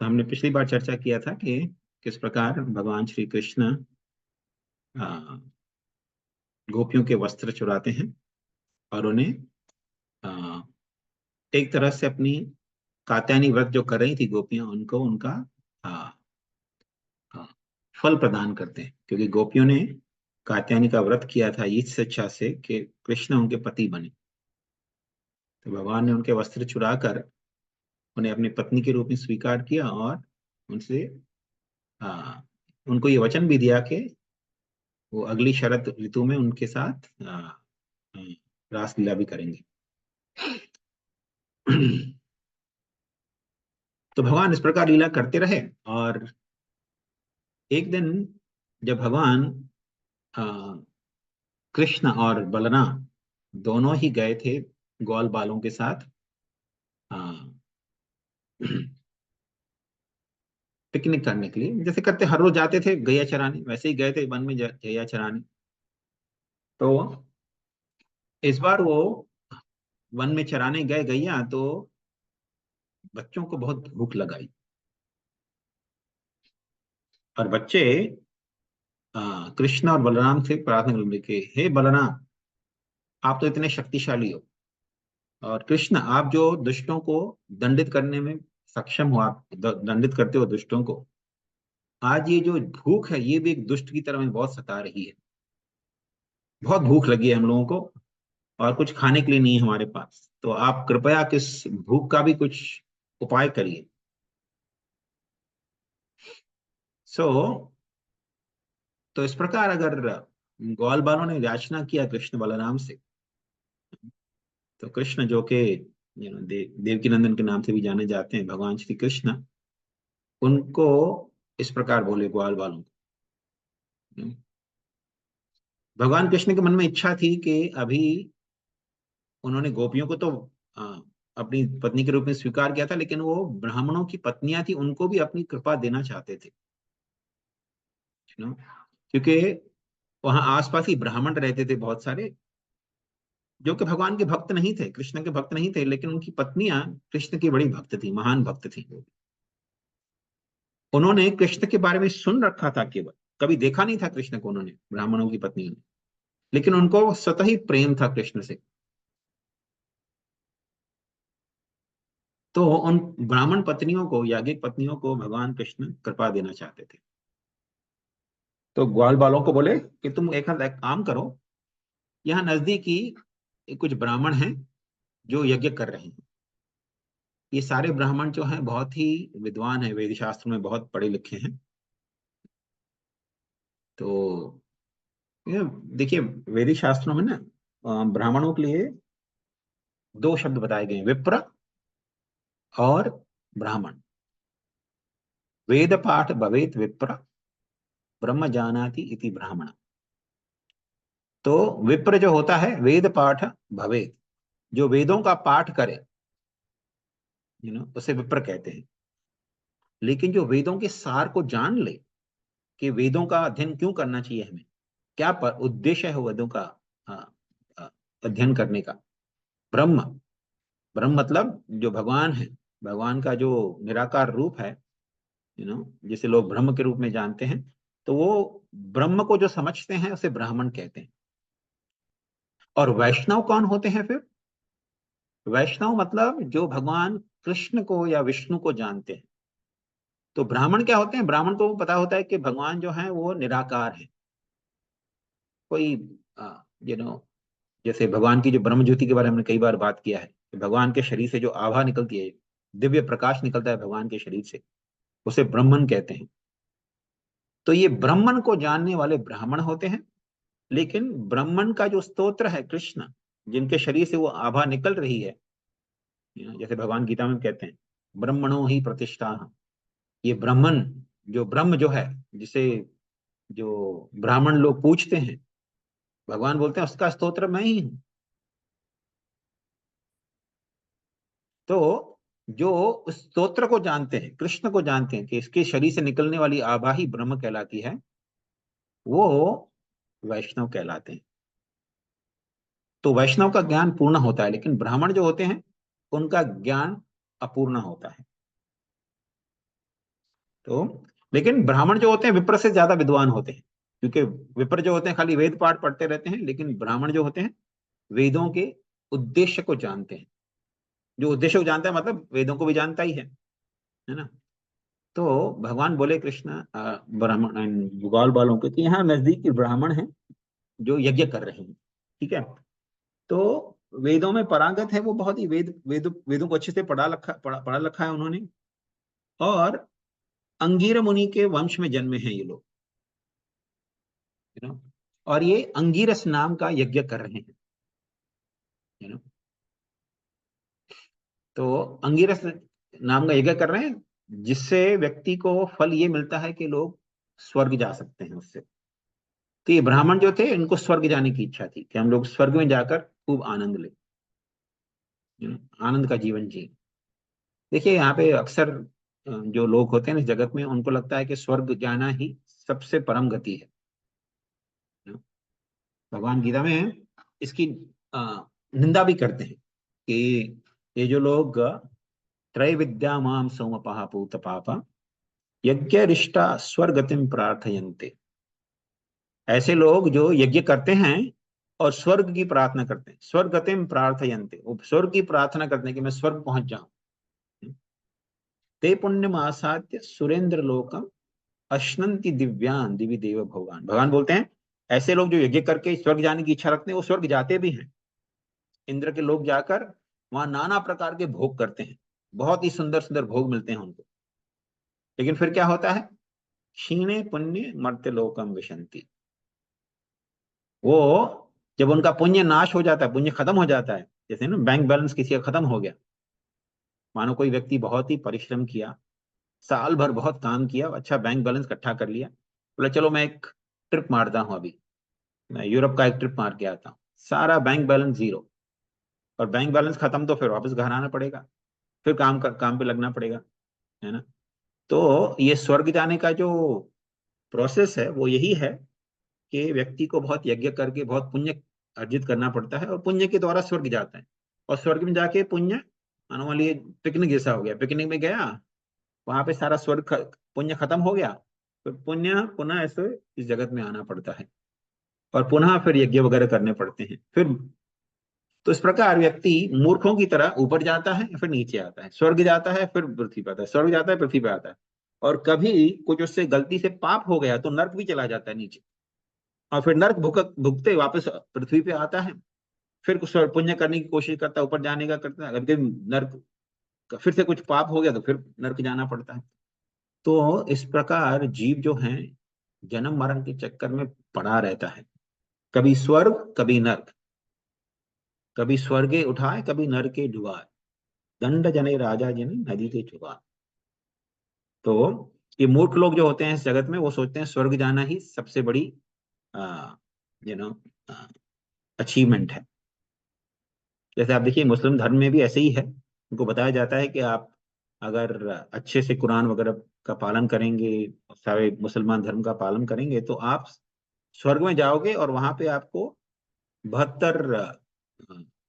तो हमने पिछली बार चर्चा किया था कि किस प्रकार भगवान श्री कृष्ण आ, गोपियों के वस्त्र चुराते हैं और उन्हें आ, एक तरह से अपनी कात्यायनी व्रत जो कर रही थी गोपियां उनको उनका आ, आ, फल प्रदान करते हैं, क्योंकि गोपियों ने कात्यायनी का व्रत किया था इस इच्छा से कि कृष्ण उनके पति बने। तो भगवान ने उनके वस्त्र चुरा कर उन्हें अपनी पत्नी के रूप में स्वीकार किया और उनसे आ, उनको ये वचन भी दिया कि वो अगली शरद ऋतु में उनके साथ रासलीला भी करेंगे। तो भगवान इस प्रकार लीला करते रहे और एक दिन जब भगवान अ, कृष्ण और बलराम दोनों ही गए थे ग्वाल बालों के साथ अ, पिकनिक करने के लिए, जैसे करते हर रोज जाते थे गैया चराने, वैसे ही गए थे वन में गैया चराने। तो इस बार वो वन में चराने गए गैया, तो बच्चों को बहुत भूख लगाई और बच्चे कृष्ण और बलराम से प्रार्थना करने लगे, हे बलराम, आप तो इतने शक्तिशाली हो, और कृष्ण आप जो दुष्टों को दंडित करने में सक्षम हो, आप दंडित करते हो दुष्टों को, आज ये जो भूख है ये भी एक दुष्ट की तरह में बहुत सता रही है। बहुत भूख लगी है हम लोगों को और कुछ खाने के लिए नहीं है हमारे पास, तो आप कृपया किस भूख का भी कुछ उपाय करिए। सो तो इस प्रकार अगर ग्वाल बालों ने याचना किया कृष्ण बलराम से, तो कृष्ण जो कि देवकी नंदन के नाम से भी जाने जाते हैं भगवान श्री कृष्ण, उनको इस प्रकार बोले ग्वाल बालों को। भगवान कृष्ण के मन में इच्छा थी कि अभी उन्होंने गोपियों को तो अ, अपनी पत्नी के रूप में स्वीकार किया था, लेकिन वो ब्राह्मणों की पत्नियां थी उनको भी अपनी कृपा देना चाहते थे, क्योंकि वहां आसपास ही ब्राह्मण रहते थे बहुत सारे, जो कि भगवान के भक्त नहीं थे, कृष्ण के भक्त नहीं थे, लेकिन उनकी पत्नियां कृष्ण की बड़ी भक्त थी, महान भक्त थी। उन्होंने कृष्ण के बारे में सुन रखा था केवल, कभी देखा नहीं था कृष्ण को उन्होंने, ब्राह्मणों की पत्नियों ने, लेकिन उनको स्वतः ही प्रेम था कृष्ण से। तो उन ब्राह्मण पत्नियों को, याज्ञिक पत्नियों को भगवान कृष्ण कृपा देना चाहते थे। तो ग्वाल बालों को बोले कि तुम एक काम करो, यहाँ नजदीक ही कुछ ब्राह्मण हैं जो यज्ञ कर रहे हैं। ये सारे ब्राह्मण जो हैं बहुत ही विद्वान हैं, वेद शास्त्र में बहुत पढ़े लिखे हैं। तो ये देखिए, वेदिक शास्त्रों में ना ब्राह्मणों के लिए दो शब्द बताए गए हैं, विप्र और ब्राह्मण। वेद पाठ भवेत विप्र, ब्रह्म जानाति इति ब्राह्मण। तो विप्र जो होता है वेद पाठ भवेत, जो वेदों का पाठ करे, उसे विप्र कहते हैं। लेकिन जो वेदों के सार को जान ले कि वेदों का अध्ययन क्यों करना चाहिए हमें, क्या पर उद्देश्य है वेदों का अ, अ, अध्ययन करने का, ब्रह्म, ब्रह्म मतलब जो भगवान है, भगवान का जो निराकार रूप है, जिसे लोग ब्रह्म के रूप में जानते हैं, तो वो ब्रह्म को जो समझते हैं उसे ब्राह्मण कहते हैं। और वैष्णव कौन होते हैं फिर? वैष्णव मतलब जो भगवान कृष्ण को या विष्णु को जानते हैं। तो ब्राह्मण क्या होते हैं? ब्राह्मण को पता होता है कि भगवान जो है वो निराकार है। कोई यू नो जैसे भगवान की जो ब्रह्म ज्योति के बारे में हमने कई बार बात किया है कि भगवान के शरीर से जो आभा निकलती है, दिव्य प्रकाश निकलता है भगवान के शरीर से, उसे ब्रह्मन कहते हैं। तो ये ब्राह्मण को जानने वाले ब्राह्मण होते हैं। लेकिन ब्राह्मण का जो स्तोत्र है कृष्ण, जिनके शरीर से वो आभा निकल रही है, जैसे भगवान गीता में कहते हैं ब्रह्मणो ही प्रतिष्ठा, ये ब्राह्मण, जो ब्रह्म जो है, जिसे जो ब्राह्मण लोग पूछते हैं, भगवान बोलते हैं उसका स्तोत्र मैं ही हूं। तो जो उस स्तोत्र को जानते हैं, कृष्ण को जानते हैं कि इसके शरीर से निकलने वाली आभा ही ब्रह्म कहलाती है, वो वैष्णव कहलाते हैं। तो वैष्णव का ज्ञान पूर्ण होता है, लेकिन ब्राह्मण जो होते हैं उनका ज्ञान अपूर्ण होता है। तो लेकिन ब्राह्मण जो होते हैं विप्र से ज्यादा विद्वान होते हैं, क्योंकि विप्र जो होते हैं खाली वेद पाठ पढ़ते रहते हैं, लेकिन ब्राह्मण जो होते हैं वेदों के उद्देश्य को जानते हैं। जो उद्देश्य को जानता है मतलब वेदों को भी जानता ही है ना। तो भगवान बोले कृष्ण ब्राह्मण भूगोल वालों को कि यहाँ नजदीक के ब्राह्मण हैं जो यज्ञ कर रहे हैं, ठीक है। तो वेदों में पारंगत है, वो बहुत ही वेदों को अच्छे से पढ़ा रखा है उन्होंने। और अंगीर मुनि के वंश में जन्मे हैं ये लोग, यू नो। और ये अंगीरस नाम का यज्ञ कर रहे हैं, यू नो। तो अंगीरस नाम का यज्ञ कर रहे हैं, जिससे व्यक्ति को फल ये मिलता है कि लोग स्वर्ग जा सकते हैं उससे। तो ये ब्राह्मण जो थे इनको स्वर्ग जाने की इच्छा थी कि हम लोग स्वर्ग में जाकर खूब आनंद लें, आनंद का जीवन जिए। देखिए यहाँ पे अक्सर जो लोग होते हैं इस जगत में उनको लगता है कि स्वर्ग जाना ही सबसे परम गति है। भगवान गीता में इसकी अ, निंदा भी करते हैं कि ये जो लोग त्रैविद्या माम सोमपः पूत पापा यज्ञ रिष्टा स्वर्गतिम प्रार्थयन्ते, ऐसे लोग जो यज्ञ करते हैं और स्वर्ग की प्रार्थना करते हैं, स्वर्गतिम प्रार्थयन्ते, वो स्वर्ग की प्रार्थना करते हैं कि मैं स्वर्ग पहुंच जाऊं। ते पुण्यम आसाद्य सुरेंद्र लोकम अश्नंति दिव्यान दिवि देव भगवान, भगवान बोलते हैं ऐसे लोग जो यज्ञ करके स्वर्ग जाने की इच्छा रखते हैं वो स्वर्ग जाते भी हैं। इंद्र के लोग जाकर वहां नाना प्रकार के भोग करते हैं, बहुत ही सुंदर सुंदर भोग मिलते हैं उनको। लेकिन फिर क्या होता है, क्षीणे पुण्य मर्त्य लोकम विशंति, वो जब उनका पुण्य नाश हो जाता है, पुण्य खत्म हो जाता है, जैसे ना बैंक बैलेंस किसी का खत्म हो गया, मानो कोई व्यक्ति बहुत ही परिश्रम किया, साल भर बहुत काम किया, अच्छा बैंक बैलेंस इकट्ठा कर लिया, बोला चलो मैं एक ट्रिप मारता हूँ अभी, मैं यूरोप का एक ट्रिप मार के आता हूँ, सारा बैंक बैलेंस जीरो। और बैंक बैलेंस खत्म तो फिर वापस घर आना पड़ेगा, फिर काम पे लगना पड़ेगा, है ना। तो ये स्वर्ग जाने का जो प्रोसेस है वो यही है कि व्यक्ति को बहुत यज्ञ करके बहुत पुण्य अर्जित करना पड़ता है, और पुण्य के द्वारा स्वर्ग जाता है। और स्वर्ग में जाके पुण्य, मानो मान लीजिए पिकनिक जैसा हो गया, पिकनिक में गया, वहां पे सारा पुण्य खत्म हो गया, फिर पुण्य पुनः ऐसे इस जगत में आना पड़ता है, और पुनः फिर यज्ञ वगैरह करने पड़ते हैं फिर। तो इस प्रकार व्यक्ति मूर्खों की तरह ऊपर जाता है फिर नीचे आता है, स्वर्ग जाता है फिर पृथ्वी पे आता है, स्वर्ग जाता है पृथ्वी पे आता है। और कभी कुछ उससे गलती से पाप हो गया तो नर्क भी चला जाता है नीचे, और फिर नर्क भुगते वापस पृथ्वी पे आता है, फिर कुछ पुण्य करने की कोशिश करता है, ऊपर जाने का करता है, कभी कभी नर्क फिर से कुछ पाप हो गया तो फिर नर्क जाना पड़ता है। तो इस प्रकार जीव जो है जन्म मरण के चक्कर में पड़ा रहता है, कभी स्वर्ग कभी नर्क, कभी स्वर्गे उठाए कभी नरके डुबाए, दंड जने राजा जने नदी के चुका। तो ये मूर्ख लोग जो होते हैं इस जगत में वो सोचते हैं स्वर्ग जाना ही सबसे बड़ी यू नो अचीवमेंट है। जैसे आप देखिए मुस्लिम धर्म में भी ऐसे ही है, उनको बताया जाता है कि आप अगर अच्छे से कुरान वगैरह का पालन करेंगे, सारे मुसलमान धर्म का पालन करेंगे, तो आप स्वर्ग में जाओगे और वहां पे आपको 72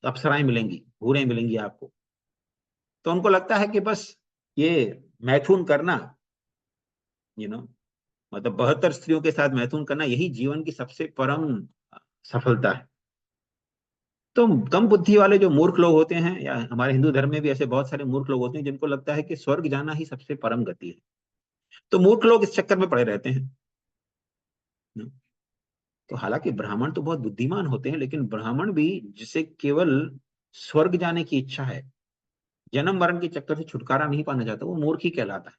अप्सराएं मिलेंगी, हूरें मिलेंगी आपको। तो उनको लगता है कि बस ये मैथुन करना, यू नो, मतलब 72 स्त्रियों के साथ मैथुन करना यही जीवन की सबसे परम सफलता है। तो कम बुद्धि वाले जो मूर्ख लोग होते हैं, या हमारे हिंदू धर्म में भी ऐसे बहुत सारे मूर्ख लोग होते हैं जिनको लगता है कि स्वर्ग जाना ही सबसे परम गति है, तो मूर्ख लोग इस चक्कर में पड़े रहते हैं। तो हालांकि ब्राह्मण तो बहुत बुद्धिमान होते हैं, लेकिन ब्राह्मण भी जिसे केवल स्वर्ग जाने की इच्छा है, जन्म मरण के चक्कर से छुटकारा नहीं पाना चाहता, वो मूर्ख ही कहलाता है।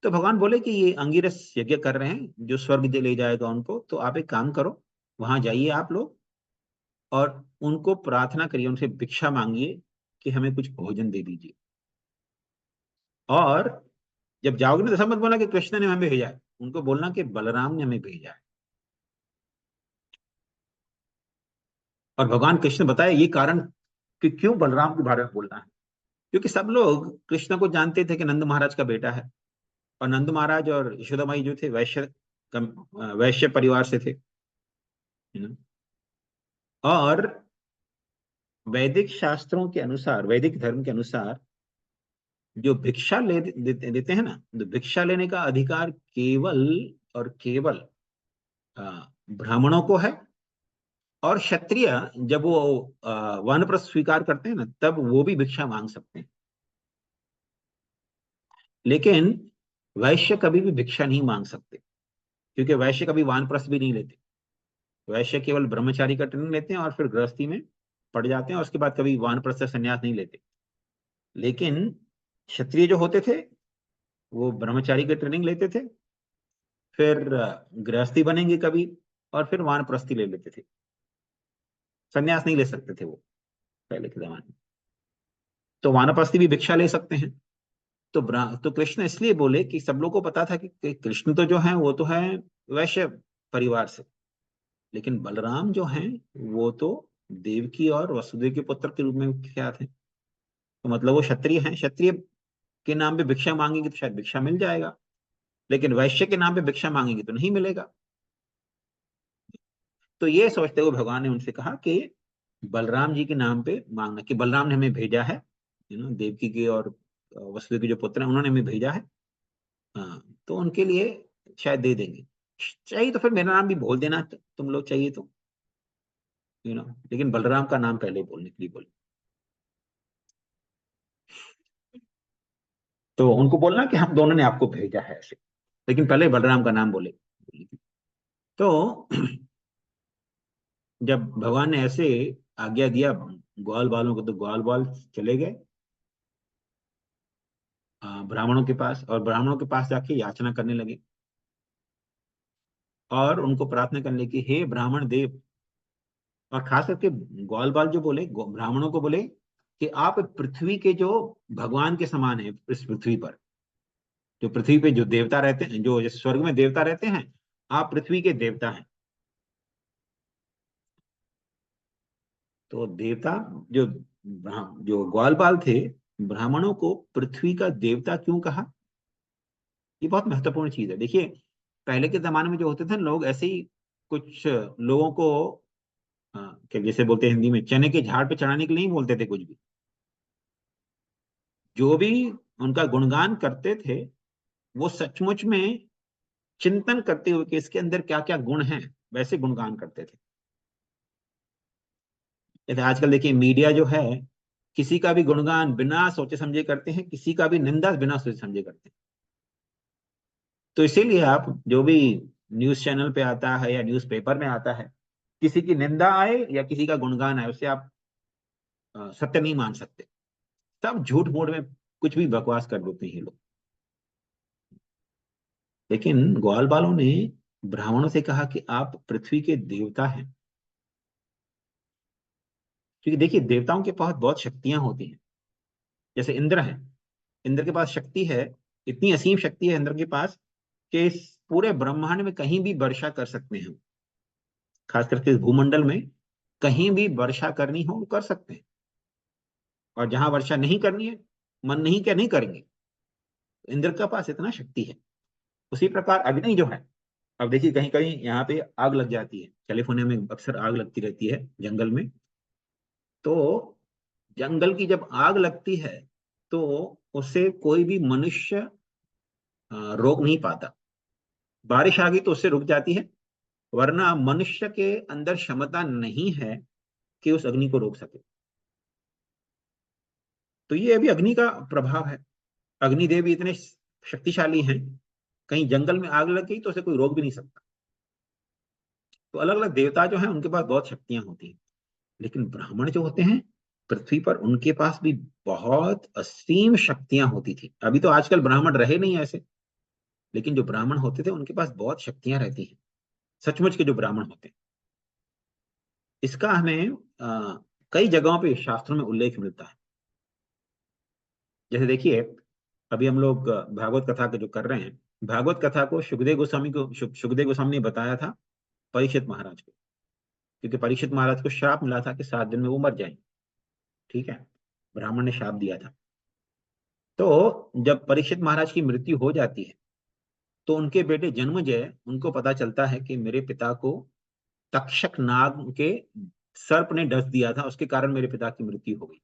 तो भगवान बोले कि ये अंगिरस यज्ञ कर रहे हैं जो स्वर्ग दे ले जाएगा उनको, तो आप एक काम करो, वहां जाइए आप लोग, और उनको प्रार्थना करिए, उनसे भिक्षा मांगिए कि हमें कुछ भोजन दे दीजिए। और जब जाओगे ना तो सब मत बोलना कि कृष्ण ने हमें भेजा है, उनको बोलना कि बलराम ने हमें भेजा है। और भगवान कृष्ण बताए ये कारण कि क्यों बलराम के बारे में बोलना है, क्योंकि सब लोग कृष्ण को जानते थे कि नंद महाराज का बेटा है, और नंद महाराज और यशोदा माई जो थे वैश्य परिवार से थे, है ना। और वैदिक शास्त्रों के अनुसार, वैदिक धर्म के अनुसार जो भिक्षा देते हैं ना, तो भिक्षा लेने का अधिकार केवल और केवल ब्राह्मणों को है। और क्षत्रिय जब वो वानप्रस्थ स्वीकार करते हैं ना, तब वो भी भिक्षा मांग सकते हैं। लेकिन वैश्य कभी भी भिक्षा नहीं मांग सकते, क्योंकि वैश्य कभी वानप्रस्थ भी नहीं लेते। वैश्य केवल ब्रह्मचारी का ट्रेनिंग लेते हैं और फिर गृहस्थी में पड़ जाते हैं, और उसके बाद कभी वानप्रस्थ संन्यास नहीं लेते। लेकिन क्षत्रिय जो होते थे वो ब्रह्मचारी की ट्रेनिंग लेते थे, फिर गृहस्थी बनेंगे कभी, और फिर वानप्रस्थी ले लेते थे। संन्यास नहीं ले सकते थे वो पहले के जमाने में। तो वानप्रस्थी भी भिक्षा ले सकते हैं। तो कृष्ण इसलिए बोले कि सब लोग को पता था कि कृष्ण तो जो है वो तो है वैश्य परिवार से, लेकिन बलराम जो हैं वो तो देवकी और वसुदेव के पुत्र के रूप में ख्यात है। तो मतलब वो क्षत्रिय हैं। क्षत्रिय के नाम पे भिक्षा मांगेंगे तो शायद भिक्षा मिल जाएगा, लेकिन वैश्य के नाम पे भिक्षा मांगेंगे तो नहीं मिलेगा। तो ये सोचते हुए भगवान ने उनसे कहा कि बलराम जी के नाम पे मांगना, कि बलराम ने हमें भेजा है, देवकी के और वसुदेव के जो पुत्र हैं उन्होंने हमें भेजा है। हाँ, तो उनके लिए शायद दे देंगे। चाहिए तो फिर मेरा नाम भी बोल देना तुम लोग, चाहिए तो, लेकिन बलराम का नाम पहले बोलने के लिए बोले। तो उनको बोलना कि हम दोनों ने आपको भेजा है ऐसे, लेकिन पहले बलराम का नाम बोले। तो जब भगवान ने ऐसे आज्ञा दिया ग्वाल बालों को, तो ग्वाल बाल चले गए ब्राह्मणों के पास, और ब्राह्मणों के पास जाके याचना करने लगे और उनको प्रार्थना करने की, हे ब्राह्मण देव। और खास करके ग्वाल बाल जो बोले, ब्राह्मणों को बोले कि आप पृथ्वी के जो भगवान के समान है इस पृथ्वी पर। जो पृथ्वी पे जो देवता रहते हैं, जो स्वर्ग में देवता रहते हैं, आप पृथ्वी के देवता हैं। तो देवता जो जो ग्वालपाल थे, ब्राह्मणों को पृथ्वी का देवता क्यों कहा, ये बहुत महत्वपूर्ण चीज है। देखिए, पहले के जमाने में जो होते थे ना, लोग ऐसे ही कुछ लोगों को क्या जैसे बोलते हैं हिंदी में, चने के झाड़ पे चढ़ाने के लिए नहीं बोलते थे कुछ भी। जो भी उनका गुणगान करते थे, वो सचमुच में चिंतन करते हुए कि इसके अंदर क्या क्या गुण हैं, वैसे गुणगान करते थे। जैसे आजकल देखिए मीडिया जो है, किसी का भी गुणगान बिना सोचे समझे करते हैं, किसी का भी निंदा बिना सोचे समझे करते हैं। तो इसीलिए आप जो भी न्यूज चैनल पे आता है या न्यूज पेपर में आता है, किसी की निंदा आए या किसी का गुणगान आए, उसे आप सत्य नहीं मान सकते। सब झूठ मूठ में कुछ भी बकवास कर देते हैं ये लोग। लेकिन ग्वाल बालों ने ब्राह्मणों से कहा कि आप पृथ्वी के देवता हैं। क्योंकि देखिए देवताओं के पास बहुत शक्तियां होती हैं। जैसे इंद्र है, इंद्र के पास शक्ति है, इतनी असीम शक्ति है इंद्र के पास कि इस पूरे ब्रह्मांड में कहीं भी वर्षा कर सकते हैं। खास करके इस भूमंडल में कहीं भी वर्षा करनी हो कर सकते हैं। और जहां वर्षा नहीं करनी है, मन नहीं क्या नहीं करेंगे। इंद्र के पास इतना शक्ति है। उसी प्रकार अग्नि जो है, अब देखिए कहीं कहीं यहाँ पे आग लग जाती है, कैलिफोर्निया में अक्सर आग लगती रहती है जंगल में। तो जंगल की जब आग लगती है, तो उससे कोई भी मनुष्य रोक नहीं पाता। बारिश आ गई तो उससे रुक जाती है, वरना मनुष्य के अंदर क्षमता नहीं है कि उस अग्नि को रोक सके। तो ये अभी अग्नि का प्रभाव है। अग्निदेव भी इतने शक्तिशाली हैं, कहीं जंगल में आग लग गई तो उसे कोई रोक भी नहीं सकता। तो अलग अलग देवता जो हैं उनके पास बहुत शक्तियां होती हैं। लेकिन ब्राह्मण जो होते हैं पृथ्वी पर, उनके पास भी बहुत असीम शक्तियां होती थी। अभी तो आजकल ब्राह्मण रहे नहीं ऐसे, लेकिन जो ब्राह्मण होते थे उनके पास बहुत शक्तियां रहती हैं, सचमुच के जो ब्राह्मण होते हैं। इसका हमें कई जगहों पे शास्त्रों में उल्लेख मिलता है। जैसे देखिए, अभी हम लोग भागवत कथा को जो कर रहे हैं, भागवत कथा को सुखदेव गोस्वामी ने बताया था परीक्षित महाराज को। क्योंकि परीक्षित महाराज को श्राप मिला था कि 7 दिन में वो मर जाएंगे। ठीक है, ब्राह्मण ने श्राप दिया था। तो जब परीक्षित महाराज की मृत्यु हो जाती है, तो उनके बेटे जन्मजय, उनको पता चलता है कि मेरे पिता को तक्षक नाग के सर्प ने डस दिया था, उसके कारण मेरे पिता की मृत्यु हो गई।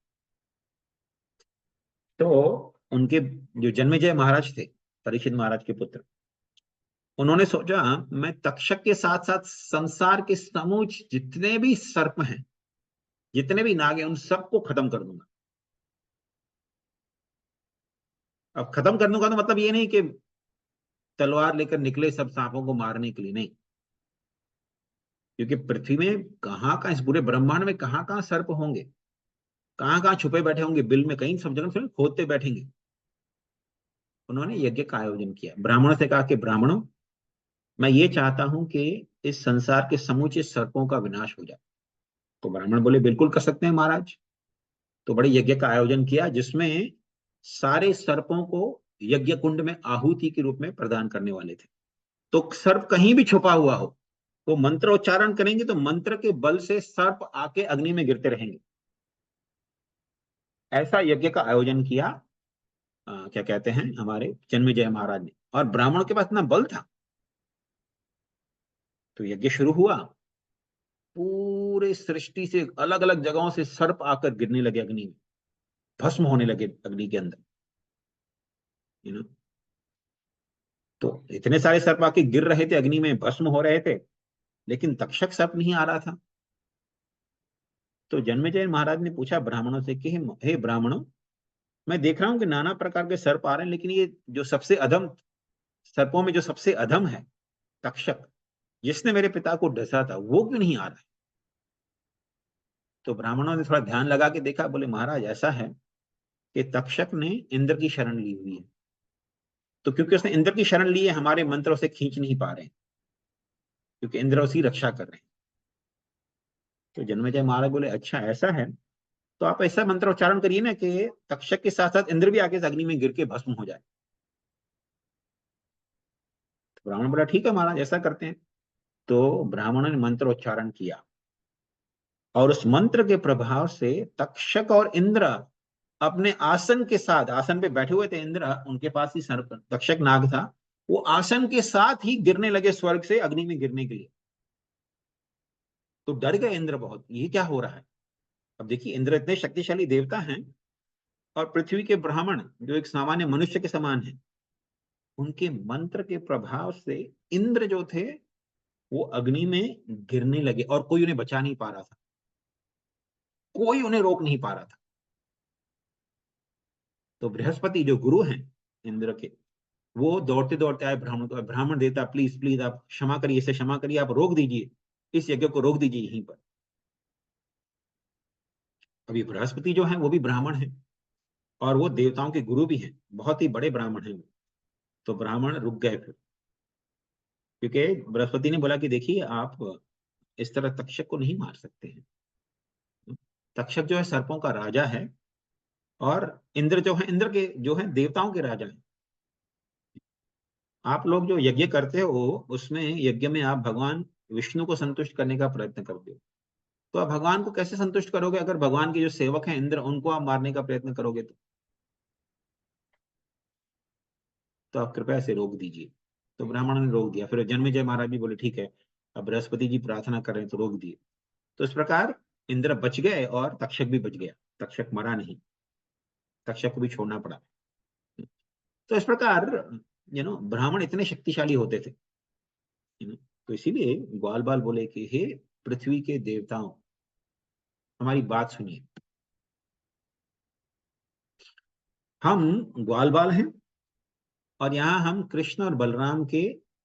तो उनके जो जन्मेजय महाराज थे, परीक्षित महाराज के पुत्र, उन्होंने सोचा मैं तक्षक के साथ साथ संसार के समूच जितने भी सर्प हैं, जितने भी नाग हैं, उन सबको खत्म कर दूंगा। अब खत्म कर दूंगा तो मतलब ये नहीं कि तलवार लेकर निकले सब सांपों को मारने के लिए, नहीं। क्योंकि पृथ्वी में कहाँ कहाँ, इस पूरे ब्रह्मांड में कहाँ कहाँ सर्प होंगे, कहाँ कहाँ छुपे बैठे होंगे, बिल में कहीं, सब जगह फिर खोदते बैठेंगे। उन्होंने यज्ञ का आयोजन किया, ब्राह्मणों से कहा कि ब्राह्मणों, मैं ये चाहता हूं कि इस संसार के समूचे सर्पों का विनाश हो जाए। तो ब्राह्मण बोले बिल्कुल कर सकते हैं महाराज। तो बड़े यज्ञ का आयोजन किया, जिसमें सारे सर्पों को यज्ञ कुंड में आहुति के रूप में प्रदान करने वाले थे। तो सर्प कहीं भी छुपा हुआ हो, वो मंत्र उच्चारण करेंगे तो मंत्र के बल से सर्प आके अग्नि में गिरते रहेंगे। ऐसा यज्ञ का आयोजन किया, क्या कहते हैं, हमारे जन्मेजय महाराज ने। और ब्राह्मणों के पास इतना बल था, तो यज्ञ शुरू हुआ। पूरे सृष्टि से अलग अलग जगहों से सर्प आकर गिरने लगे अग्नि में, भस्म होने लगे अग्नि के अंदर, यू नो। तो इतने सारे सर्प आके गिर रहे थे अग्नि में, भस्म हो रहे थे, लेकिन तक्षक सर्प नहीं आ रहा था। तो जन्मेजय महाराज ने पूछा ब्राह्मणों से कि हे ब्राह्मणों, मैं देख रहा हूं कि नाना प्रकार के सर्प आ रहे हैं, लेकिन ये जो सबसे अधम सर्पों में जो सबसे अधम है, तक्षक, जिसने मेरे पिता को डसा था, वो क्यों नहीं आ रहा है? तो ब्राह्मणों ने थोड़ा ध्यान लगा के देखा, बोले महाराज ऐसा है कि तक्षक ने इंद्र की शरण ली हुई है। तो क्योंकि उसने इंद्र की शरण ली है, हमारे मंत्र उसे खींच नहीं पा रहे हैं, क्योंकि इंद्र उसकी रक्षा कर रहे हैं। तो जन्मेजय महाराज बोले अच्छा ऐसा है, तो आप ऐसा मंत्र उच्चारण करिए ना कि तक्षक के साथ साथ इंद्र भी आके इस अग्नि में गिर के भस्म हो जाए। तो ब्राह्मण बोला ठीक है महाराज, ऐसा करते हैं। तो ब्राह्मणों ने मंत्र उच्चारण किया, और उस मंत्र के प्रभाव से तक्षक और इंद्र अपने आसन के साथ, आसन पे बैठे हुए थे इंद्र, उनके पास ही सर्प तक्षक नाग था, वो आसन के साथ ही गिरने लगे स्वर्ग से अग्नि में गिरने के लिए। तो डर गए इंद्र बहुत, ये क्या हो रहा है। अब देखिए इंद्र इतने शक्तिशाली देवता हैं, और पृथ्वी के ब्राह्मण जो एक सामान्य मनुष्य के समान है, उनके मंत्र के प्रभाव से इंद्र जो थे वो अग्नि में गिरने लगे, और कोई उन्हें बचा नहीं पा रहा था, कोई उन्हें रोक नहीं पा रहा था। तो बृहस्पति जो गुरु हैं इंद्र के, वो दौड़ते दौड़ते आए ब्राह्मण को, ब्राह्मण देवता प्लीज प्लीज आप क्षमा करिए, इसे क्षमा करिए, आप रोक दीजिए, इस यज्ञ को रोक दीजिए यहीं पर। अभी बृहस्पति जो है वो भी ब्राह्मण है, और वो देवताओं के गुरु भी हैं, बहुत ही बड़े ब्राह्मण हैं वो। तो ब्राह्मण रुक गए फिर, क्योंकि बृहस्पति ने बोला कि देखिए आप इस तरह तक्षक को नहीं मार सकते हैं। तक्षक जो है सर्पों का राजा है, और इंद्र जो है, इंद्र के जो है देवताओं के राजा हैं। आप लोग जो यज्ञ करते हो, उसमें यज्ञ में आप भगवान विष्णु को संतुष्ट करने का प्रयत्न करते हो। तो आप भगवान को कैसे संतुष्ट करोगे अगर भगवान के जो सेवक हैं इंद्र, उनको आप मारने का प्रयत्न करोगे? तो आप कृपया इसे रोक दीजिए। तो ब्राह्मणों ने रोक दिया। फिर जन्मेजय महाराज भी बोले ठीक है, अब बृहस्पति जी प्रार्थना कर रहे हैं तो रोक दिए। तो इस प्रकार इंद्र बच गए और तक्षक भी बच गया, तक्षक मरा नहीं, तक्षक को भी छोड़ना पड़ा। तो इस प्रकार ब्राह्मण इतने शक्तिशाली होते थे। तो इसीलिए ग्वाल बाल बोले कि हे पृथ्वी के देवताओं, हमारी बात सुनिए। हम ग्वाल बाल हैं, और यहाँ हम कृष्ण और बलराम के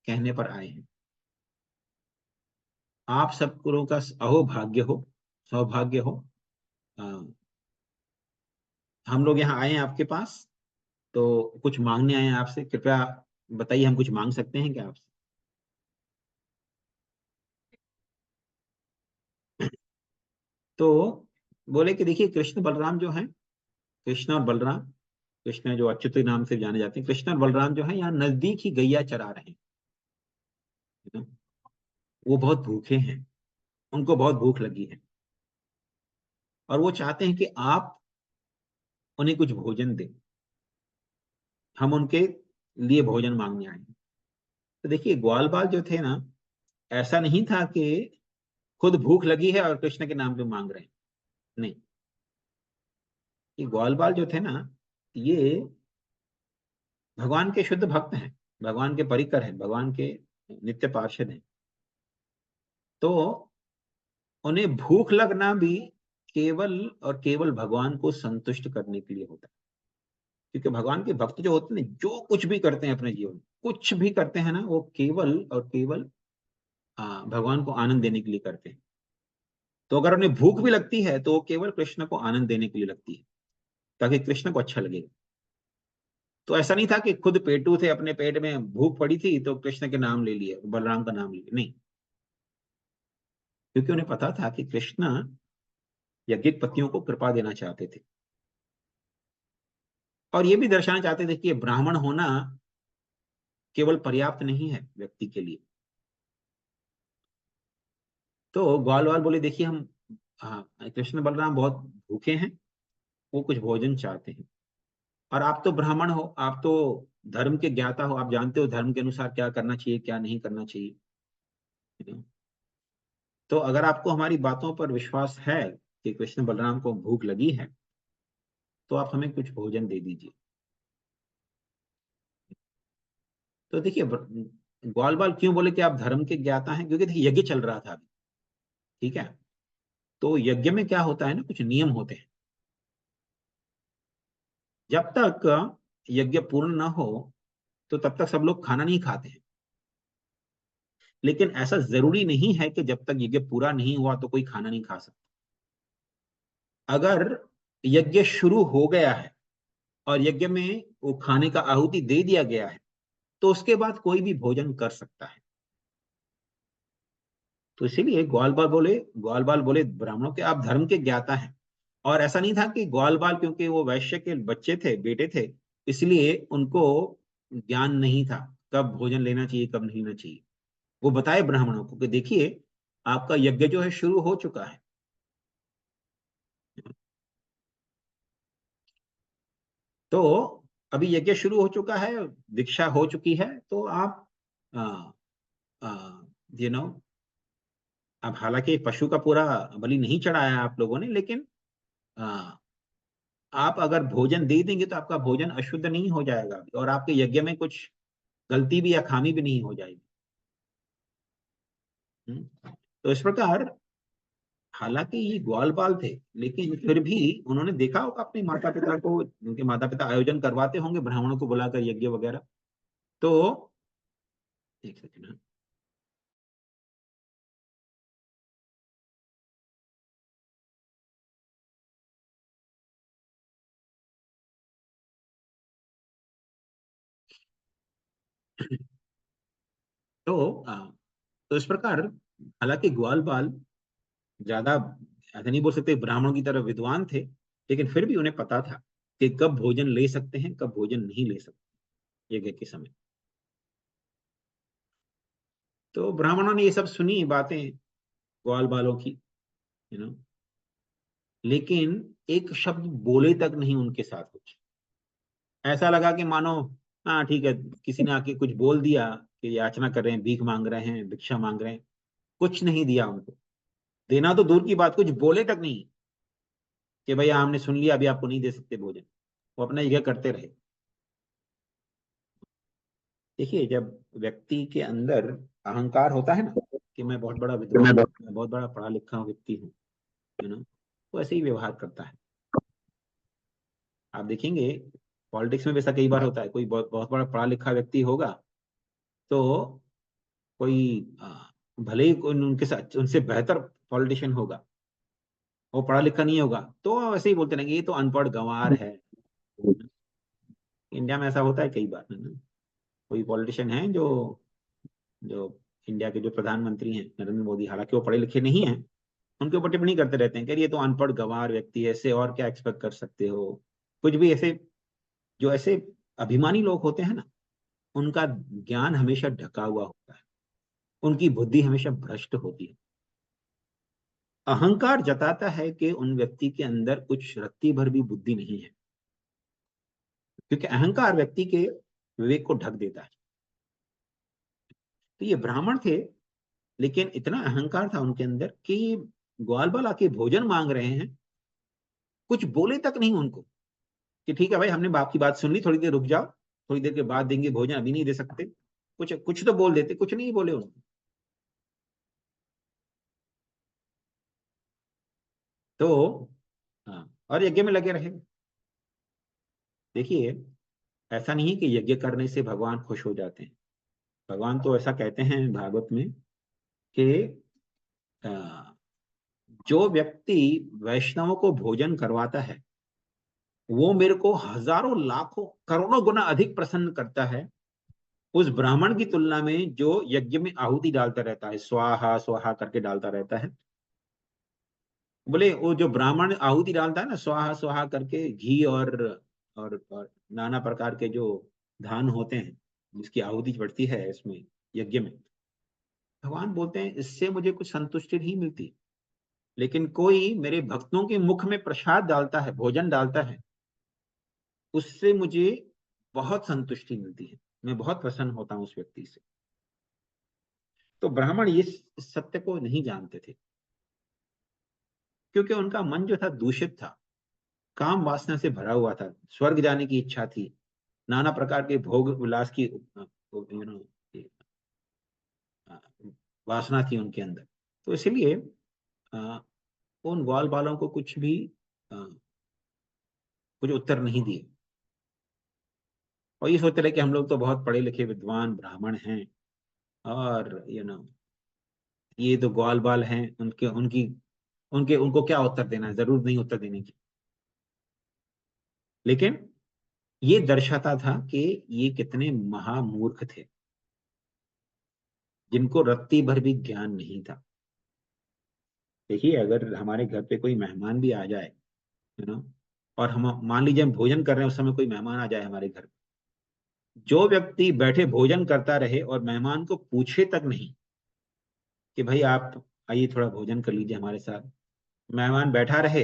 कहने पर आए हैं। आप सबको का अहोभाग्य हो, सौभाग्य हो, अ, हम लोग यहाँ आए हैं आपके पास, तो कुछ मांगने आए हैं आपसे, कृपया बताइए हम कुछ मांग सकते हैं क्या आपसे? तो बोले कि देखिए कृष्ण बलराम जो हैं, कृष्ण और बलराम, कृष्ण जो अच्युत नाम से जाने जाते हैं, कृष्ण और बलराम जो है यहाँ नजदीक ही गैया चरा रहे हैं। है ना? वो बहुत भूखे हैं, उनको बहुत भूख लगी है, और वो चाहते हैं कि आप उन्हें कुछ भोजन दें। हम उनके लिए भोजन मांगने आए हैं। तो देखिए ग्वाल बाल जो थे ना, ऐसा नहीं था कि खुद भूख लगी है और कृष्ण के नाम पे मांग रहे हैं, नहीं। ये ग्वाल बाल जो थे ना, ये भगवान के शुद्ध भक्त हैं, भगवान के परिकर हैं, भगवान के नित्य पार्षद हैं, तो उन्हें भूख लगना भी केवल और केवल भगवान को संतुष्ट करने के लिए होता है। क्योंकि भगवान के भक्त जो होते हैं, जो कुछ भी करते हैं अपने जीवन में, कुछ भी करते हैं ना, वो केवल और केवल भगवान को आनंद देने के लिए करते हैं। तो अगर उन्हें भूख भी लगती है तो वो केवल कृष्ण को आनंद देने के लिए लगती है, ताकि कृष्ण को अच्छा लगेगा। तो ऐसा नहीं था कि खुद पेटू थे, अपने पेट में भूख पड़ी थी तो कृष्ण के नाम ले लिए, बलराम का नाम ले लिया, नहीं। क्योंकि उन्हें पता था कि कृष्ण यज्ञिक पत्नियों को कृपा देना चाहते थे, और ये भी दर्शाना चाहते थे कि ब्राह्मण होना केवल पर्याप्त नहीं है व्यक्ति के लिए। तो ग्वाल वाल बोले, देखिए हम, हाँ, कृष्ण बलराम बहुत भूखे हैं, वो कुछ भोजन चाहते हैं, और आप तो ब्राह्मण हो, आप तो धर्म के ज्ञाता हो, आप जानते हो धर्म के अनुसार क्या करना चाहिए क्या नहीं करना चाहिए। तो अगर आपको हमारी बातों पर विश्वास है कि कृष्ण बलराम को भूख लगी है, तो आप हमें कुछ भोजन दे दीजिए। तो देखिए, ग्वाल बाल क्यों बोले कि आप धर्म के ज्ञाता हैं, क्योंकि देखिए यज्ञ चल रहा था अभी, ठीक है। तो यज्ञ में क्या होता है ना, कुछ नियम होते हैं। जब तक यज्ञ पूर्ण न हो तो तब तक सब लोग खाना नहीं खाते हैं। लेकिन ऐसा जरूरी नहीं है कि जब तक यज्ञ पूरा नहीं हुआ तो कोई खाना नहीं खा सकता। अगर यज्ञ शुरू हो गया है और यज्ञ में वो खाने का आहुति दे दिया गया है, तो उसके बाद कोई भी भोजन कर सकता है। तो इसीलिए ग्वाल बाल बोले ब्राह्मणों के आप धर्म के ज्ञाता हैं। और ऐसा नहीं था कि ग्वाल बाल क्योंकि वो वैश्य के बच्चे थे, बेटे थे, इसलिए उनको ज्ञान नहीं था कब भोजन लेना चाहिए कब नहीं लेना चाहिए। वो बताए ब्राह्मणों को कि देखिए, आपका यज्ञ जो है शुरू हो चुका है। तो अभी यज्ञ शुरू हो चुका है, दीक्षा हो चुकी है, तो आप यू नो अब हालांकि पशु का पूरा बलि नहीं चढ़ाया आप लोगों ने, लेकिन आ, आप अगर भोजन दे देंगे तो आपका भोजन अशुद्ध नहीं हो जाएगा, और आपके यज्ञ में कुछ गलती भी या खामी भी नहीं हो जाएगी। तो इस प्रकार, हालांकि ये ग्वाल बाल थे, लेकिन फिर भी उन्होंने देखा होगा अपने माता पिता को, उनके माता पिता आयोजन करवाते होंगे ब्राह्मणों को बुलाकर यज्ञ वगैरह। तो एक सेकंड, हाँ। तो तो इस प्रकार, हालांकि ग्वाल बाल ज्यादा ऐसा नहीं बोल सकते ब्राह्मणों की तरह विद्वान थे, लेकिन फिर भी उन्हें पता था कि कब भोजन ले सकते हैं कब भोजन नहीं ले सकते यज्ञ के समय। तो ब्राह्मणों ने ये सब सुनी बातें ग्वाल बालों की, यू नो लेकिन एक शब्द बोले तक नहीं उनके साथ कुछ। ऐसा लगा कि मानो, हाँ ठीक है, किसी ने आके कुछ बोल दिया कि याचना कर रहे हैं, भीख मांग रहे हैं, भिक्षा मांग रहे हैं, कुछ नहीं दिया उनको। देना तो दूर की बात, कुछ बोले तक नहीं कि भैया हमने सुन लिया, अभी आपको नहीं दे सकते भोजन। वो अपना यज्ञ करते रहे। देखिए, जब व्यक्ति के अंदर अहंकार होता है ना कि मैं बहुत बड़ा विद्वान हूँ, मैं बहुत बड़ा पढ़ा लिखा व्यक्ति हूँ, यू नो वो ऐसे ही व्यवहार करता है। आप देखेंगे, पॉलिटिक्स में भी ऐसा कई बार होता है, कोई बहुत बहुत बड़ा पढ़ा लिखा व्यक्ति होगा, तो कोई भले ही कोई उनके साथ उनसे बेहतर पॉलिटिशियन होगा, वो पढ़ा लिखा नहीं होगा, तो ऐसे ही बोलते रहेंगे ये तो अनपढ़ गंवार है। इंडिया में ऐसा होता है कई बार, है ना। कोई पॉलिटिशियन है जो जो इंडिया के जो प्रधानमंत्री हैं नरेंद्र मोदी, हालांकि वो पढ़े लिखे नहीं हैं, उनके ऊपर टिप्पणी करते रहते हैं कि ये तो अनपढ़ गंवार व्यक्ति है, ऐसे और क्या एक्सपेक्ट कर सकते हो। कुछ भी ऐसे, जो ऐसे अभिमानी लोग होते हैं ना, उनका ज्ञान हमेशा ढका हुआ होता है, उनकी बुद्धि हमेशा भ्रष्ट होती है। अहंकार जताता है कि उन व्यक्ति के अंदर कुछ रत्ती भर भी बुद्धि नहीं है, क्योंकि अहंकार व्यक्ति के विवेक को ढक देता है। तो ये ब्राह्मण थे, लेकिन इतना अहंकार था उनके अंदर कि ग्वाल बाल आके भोजन मांग रहे हैं, कुछ बोले तक नहीं उनको कि ठीक है भाई, हमने बाप की बात सुन ली, थोड़ी देर रुक जाओ, थोड़ी देर के बाद देंगे भोजन, अभी नहीं दे सकते। कुछ कुछ तो बोल देते, कुछ नहीं बोले उन्होंने। तो हाँ, और यज्ञ में लगे रहे। देखिए, ऐसा नहीं है कि यज्ञ करने से भगवान खुश हो जाते हैं। भगवान तो ऐसा कहते हैं भागवत में कि अ, जो व्यक्ति वैष्णवों को भोजन करवाता है, वो मेरे को हजारों लाखों करोड़ों गुना अधिक प्रसन्न करता है उस ब्राह्मण की तुलना में जो यज्ञ में आहुति डालता रहता है, स्वाहा स्वाहा करके डालता रहता है। बोले वो जो ब्राह्मण आहुति डालता है ना, स्वाहा स्वाहा करके, घी और नाना प्रकार के जो धान होते हैं जिसकी आहुति बढ़ती है इसमें, यज्ञ में, भगवान बोलते हैं इससे मुझे कुछ संतुष्टि नहीं मिलती। लेकिन कोई मेरे भक्तों के मुख में प्रसाद डालता है, भोजन डालता है, उससे मुझे बहुत संतुष्टि मिलती है, मैं बहुत प्रसन्न होता हूं उस व्यक्ति से। तो ब्राह्मण ये सत्य को नहीं जानते थे, क्योंकि उनका मन जो था दूषित था, काम वासना से भरा हुआ था, स्वर्ग जाने की इच्छा थी, नाना प्रकार के भोग विलास की यू नो वासना थी उनके अंदर। तो इसलिए अ, उन ग्वाल बालों को कुछ भी कुछ उत्तर नहीं दिए, और ये सोचते रहे कि हम लोग तो बहुत पढ़े लिखे विद्वान ब्राह्मण हैं, और ये तो ग्वाल बाल हैं, उनके उनकी उनके उनको क्या उत्तर देना है, जरूरत नहीं उत्तर देने की। लेकिन ये दर्शाता था कि ये कितने महामूर्ख थे, जिनको रत्ती भर भी ज्ञान नहीं था। देखिए, अगर हमारे घर पे कोई मेहमान भी आ जाए, यू नो और हम मान लीजिए हम भोजन कर रहे हैं, उस समय कोई मेहमान आ जाए हमारे घर, जो व्यक्ति बैठे भोजन करता रहे और मेहमान को पूछे तक नहीं कि भाई आप आइए थोड़ा भोजन कर लीजिए हमारे साथ, मेहमान बैठा रहे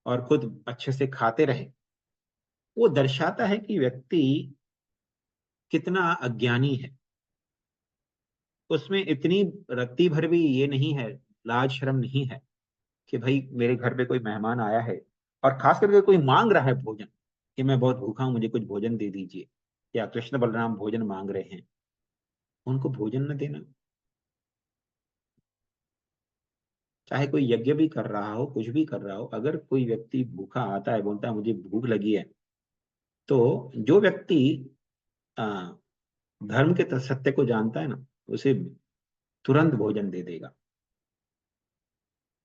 और खुद अच्छे से खाते रहे, वो दर्शाता है कि व्यक्ति कितना अज्ञानी है। उसमें इतनी रत्ती भर भी ये नहीं है, लाज शर्म नहीं है कि भाई मेरे घर पे कोई मेहमान आया है, और खास करके कोई मांग रहा है भोजन, कि मैं बहुत भूखा हूं, मुझे कुछ भोजन दे दीजिए, या कृष्ण बलराम भोजन मांग रहे हैं, उनको भोजन न देना। चाहे कोई यज्ञ भी कर रहा हो, कुछ भी कर रहा हो, अगर कोई व्यक्ति भूखा आता है, बोलता है मुझे भूख लगी है, तो जो व्यक्ति आ, धर्म के सत्य को जानता है ना, उसे तुरंत भोजन दे देगा।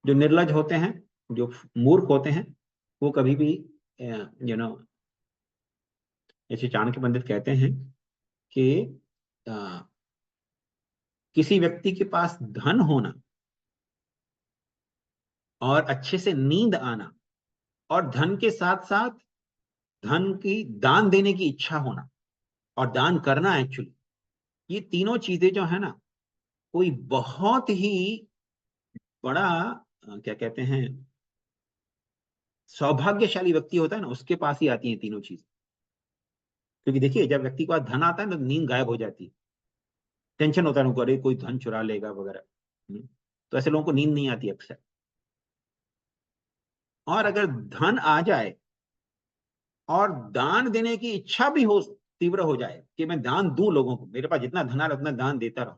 जो निर्लज होते हैं, जो मूर्ख होते हैं, वो कभी भी यू नो जैसे चाणक्य पंडित कहते हैं कि अ, किसी व्यक्ति के पास धन होना और अच्छे से नींद आना, और धन के साथ साथ धन की दान देने की इच्छा होना और दान करना एक्चुअली, ये तीनों चीजें जो है ना, कोई बहुत ही बड़ा क्या कहते हैं, सौभाग्यशाली व्यक्ति होता है ना, उसके पास ही आती हैं तीनों चीज। क्योंकि देखिए, जब व्यक्ति के पास धन आता है ना, तो नींद गायब हो जाती है, टेंशन होता है उनको, अरे कोई धन चुरा लेगा वगैरह। तो ऐसे लोगों को नींद नहीं आती अक्सर। और अगर धन आ जाए और दान देने की इच्छा भी हो, तीव्र हो जाए कि मैं दान दूं लोगों को, मेरे पास जितना धन आ रहा है उतना दान देता रहूं,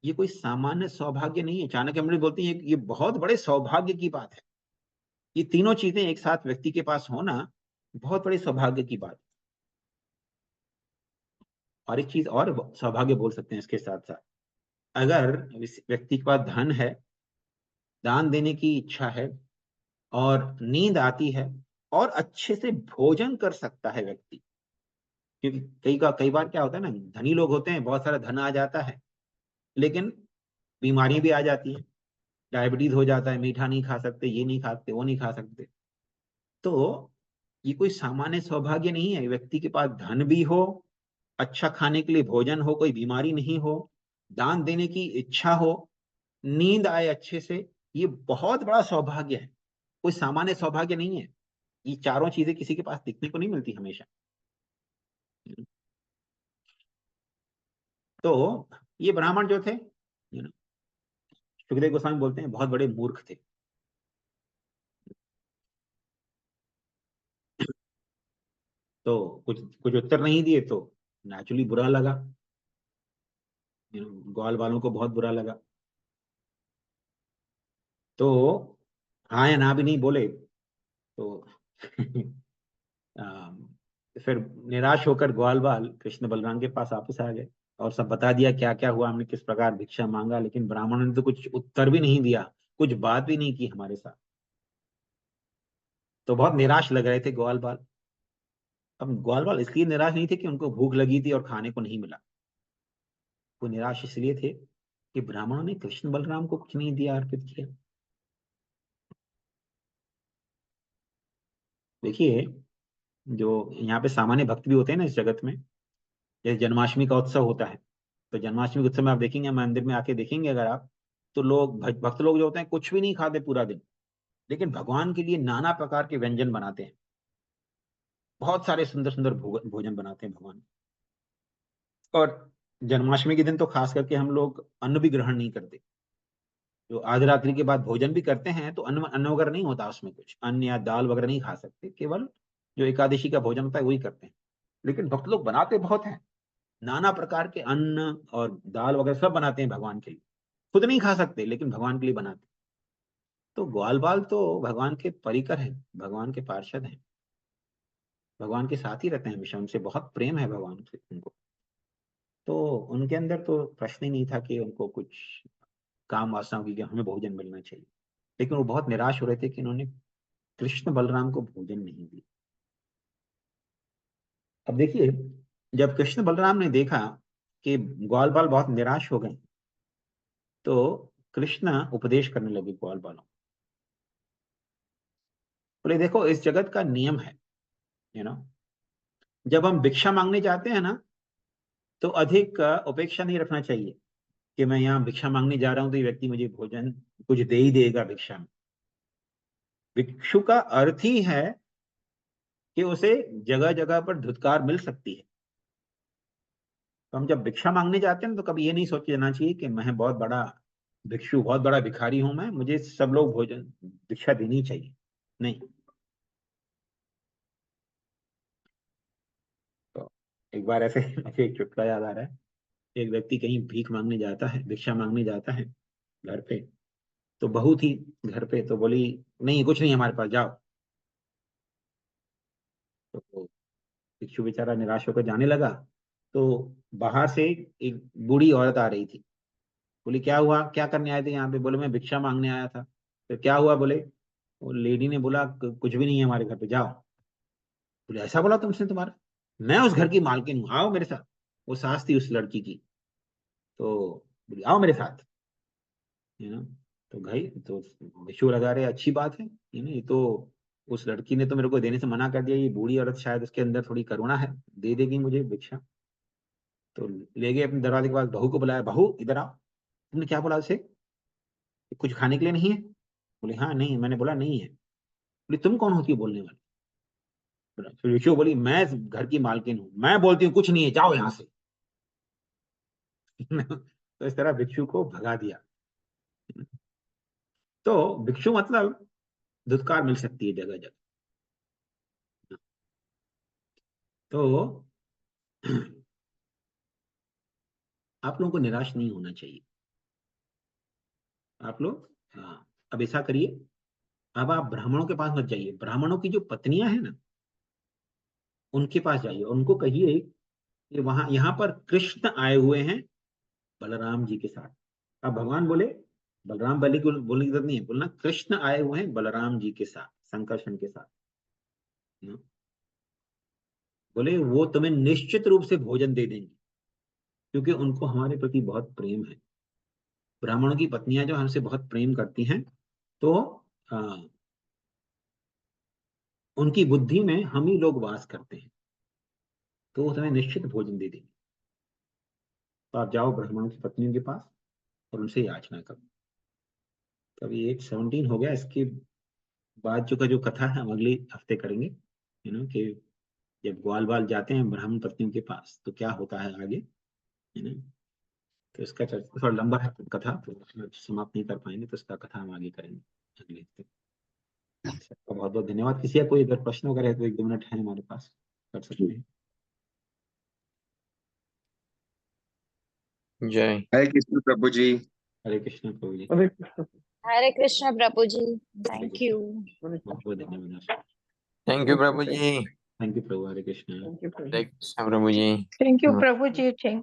ये कोई सामान्य सौभाग्य नहीं है। चाणक्य अमृत बोलती है ये बहुत बड़े सौभाग्य की बात है। ये तीनों चीजें एक साथ व्यक्ति के पास होना बहुत बड़े सौभाग्य की बात है। और एक चीज और सौभाग्य बोल सकते हैं इसके साथ साथ, अगर इस व्यक्ति के पास धन है, दान देने की इच्छा है, और नींद आती है, और अच्छे से भोजन कर सकता है व्यक्ति। क्योंकि कई बार क्या होता है ना, धनी लोग होते हैं, बहुत सारा धन आ जाता है, लेकिन बीमारियां भी आ जाती हैं, डायबिटीज हो जाता है, मीठा नहीं खा सकते, ये नहीं खा सकते, वो नहीं खा सकते। तो ये कोई सामान्य सौभाग्य नहीं है, व्यक्ति के पास धन भी हो, अच्छा खाने के लिए भोजन हो, कोई बीमारी नहीं हो, दान देने की इच्छा हो, नींद आए अच्छे से, ये बहुत बड़ा सौभाग्य है, कोई सामान्य सौभाग्य नहीं है। ये चारों चीजें किसी के पास दिखने को नहीं मिलती हमेशा। तो ये ब्राह्मण जो थे, सुखदेव गोस्वामी बोलते हैं बहुत बड़े मूर्ख थे। तो कुछ कुछ उत्तर नहीं दिए तो नेचुरली बुरा लगा, ग्वाल वालों को बहुत बुरा लगा। तो हाँ या ना भी नहीं बोले तो अम, फिर निराश होकर ग्वाल बाल कृष्ण बलराम के पास वापस आ गए और सब बता दिया क्या क्या हुआ, हमने किस प्रकार भिक्षा मांगा, लेकिन ब्राह्मणों ने तो कुछ उत्तर भी नहीं दिया, कुछ बात भी नहीं की हमारे साथ। तो बहुत निराश लग रहे थे ग्वाल बाल। अब ग्वाल बाल इसलिए निराश नहीं थे कि उनको भूख लगी थी और खाने को नहीं मिला, वो निराश इसलिए थे कि ब्राह्मणों ने कृष्ण बलराम को कुछ नहीं दिया, अर्पित किया। देखिए, जो यहाँ पे सामान्य भक्त भी होते हैं ना इस जगत में, जैसे जन्माष्टमी का उत्सव होता है, तो जन्माष्टमी के उत्सव में आप देखेंगे, मंदिर में आके देखेंगे अगर आप, तो लोग भक्त लोग जो होते हैं कुछ भी नहीं खाते पूरा दिन, लेकिन भगवान के लिए नाना प्रकार के व्यंजन बनाते हैं, बहुत सारे सुंदर सुंदर भोजन बनाते हैं भगवान। और जन्माष्टमी के दिन तो खास करके हम लोग अन्न भी ग्रहण नहीं करते, जो आज रात्रि के बाद भोजन भी करते हैं तो अन्न अन्न वगैरह नहीं होता उसमें, कुछ अन्न या दाल वगैरह नहीं खा सकते, केवल जो एकादशी का भोजन होता है वही करते हैं। लेकिन भक्त लोग बनाते बहुत हैं, नाना प्रकार के अन्न और दाल वगैरह सब बनाते हैं भगवान के लिए, खुद नहीं खा सकते लेकिन भगवान के लिए बनाते हैं। तो ग्वाल बाल तो भगवान के परिकर हैं, भगवान के पार्षद हैं, भगवान के साथ ही रहते हैं हमेशा, उनसे बहुत प्रेम है भगवान से उनको। तो उनके अंदर तो प्रश्न ही नहीं था कि उनको कुछ काम वासना होगी कि हमें भोजन मिलना चाहिए, लेकिन वो बहुत निराश हो रहे थे कि उन्होंने कृष्ण बलराम को भोजन नहीं दिया। अब देखिए, जब कृष्ण बलराम ने देखा कि ग्वाल बाल बहुत निराश हो गए, तो कृष्ण उपदेश करने लगे ग्वाल बालों, बोले देखो इस जगत का नियम है, यू नो, जब हम भिक्षा मांगने जाते हैं ना, तो अधिक उपेक्षा नहीं रखना चाहिए कि मैं यहाँ भिक्षा मांगने जा रहा हूँ तो ये व्यक्ति मुझे भोजन कुछ दे ही देगा भिक्षा में। भिक्षु का अर्थ ही है कि उसे जगह जगह पर धुतकार मिल सकती है। तो हम जब भिक्षा मांगने जाते हैं तो कभी ये नहीं सोच लेना चाहिए कि मैं बहुत बड़ा भिक्षु, बहुत बड़ा भिखारी हूं मैं, मुझे सब लोग भोजन भिक्षा देनी चाहिए, नहीं। तो एक बार ऐसे मुझे एक चुटकुला याद आ रहा है। एक व्यक्ति कहीं भीख मांगने जाता है, भिक्षा मांगने जाता है घर पे, तो बहू थी घर पे, तो बोली नहीं कुछ नहीं हमारे पास, जाओ। तो भिक्षु बेचारा निराश होकर जाने लगा, तो बाहर से एक बूढ़ी औरत आ रही थी। बोली क्या हुआ, क्या करने आए थे यहाँ पे? बोले मैं भिक्षा मांगने आया था। तो क्या हुआ? बोले वो लेडी ने बोला कुछ भी नहीं है हमारे घर पे, जाओ। बोले ऐसा बोला तुमसे तुम्हारा? मैं उस घर की मालकिन हूँ, आओ मेरे साथ। वो सास थी उस लड़की की। तो बोली आओ मेरे साथ, है ना। तो भाई तो भिक्षु लगा रहे अच्छी बात है ना, ये तो उस लड़की ने तो मेरे को देने से मना कर दिया, ये बूढ़ी औरत शायद उसके अंदर थोड़ी करुणा है, दे देगी मुझे भिक्षा। तो ले गए अपने दरवाजे के पास, बहू को बुलाया, बहू इधर आओ, तुमने क्या बोला उसे, कुछ खाने के लिए नहीं है? बोले हाँ नहीं, मैंने बोला नहीं है। बोले तुम कौन होती हो बोलने वाली? फिर भिक्षु बोली मैं इस घर की मालकिन हूँ, मैं बोलती हूँ कुछ नहीं है, जाओ यहाँ से। तो इस तरह भिक्षु को भगा दिया। तो भिक्षु मतलब धुतकार मिल सकती है जगह जगह। तो आप लोगों को निराश नहीं होना चाहिए। आप लोग, हाँ, अब ऐसा करिए, अब आप ब्राह्मणों के पास मत जाइए, ब्राह्मणों की जो पत्नियां हैं ना, उनके पास जाइए, उनको कहिए कि वहां यहाँ पर कृष्ण आए हुए हैं बलराम जी के साथ। अब भगवान बोले, बलराम बलि को बोलने की जरूरत नहीं है, बोलना कृष्ण आए हुए हैं बलराम जी के साथ, संकर्षण के साथ, ना? बोले वो तुम्हें निश्चित रूप से भोजन दे देंगे, क्योंकि उनको हमारे प्रति बहुत प्रेम है। ब्राह्मणों की पत्नियां जो हमसे बहुत प्रेम करती हैं, तो आ, उनकी बुद्धि में हम ही लोग वास करते हैं, तो वो तुम्हें निश्चित भोजन दे देंगे। तो आप जाओ ब्राह्मणों की पत्नियों के पास और उनसे याचना करो। कभी 8:17 हो गया, इसके बाद जो का जो कथा है हम अगले हफ्ते करेंगे, कि जब ग्वाल बाल जाते हैं ब्राह्मण पत्नियों के पास तो क्या होता है आगे, है ना। तो इसका चर्चा थोड़ा लंबा है कथा, तो समाप्त नहीं कर पाएंगे, तो इसका कथा हम आगे करेंगे अगले हफ्ते। सबका बहुत बहुत धन्यवाद। किसी का कोई अगर प्रश्न वगैरह है तो 1-2 मिनट है हमारे पास। कर सकते हैं। जय हरे कृष्ण प्रभु जी। हरे कृष्ण प्रभु जी। हरे कृष्ण हरे कृष्ण प्रभु जी, थैंक यू। बहुत बहुत धन्यवाद। थैंक यू प्रभु जी। थैंक यू प्रभु। हरे कृष्ण। थैंक यू हरे कृष्ण प्रभु जी। थैंक यू प्रभु जी, थैंक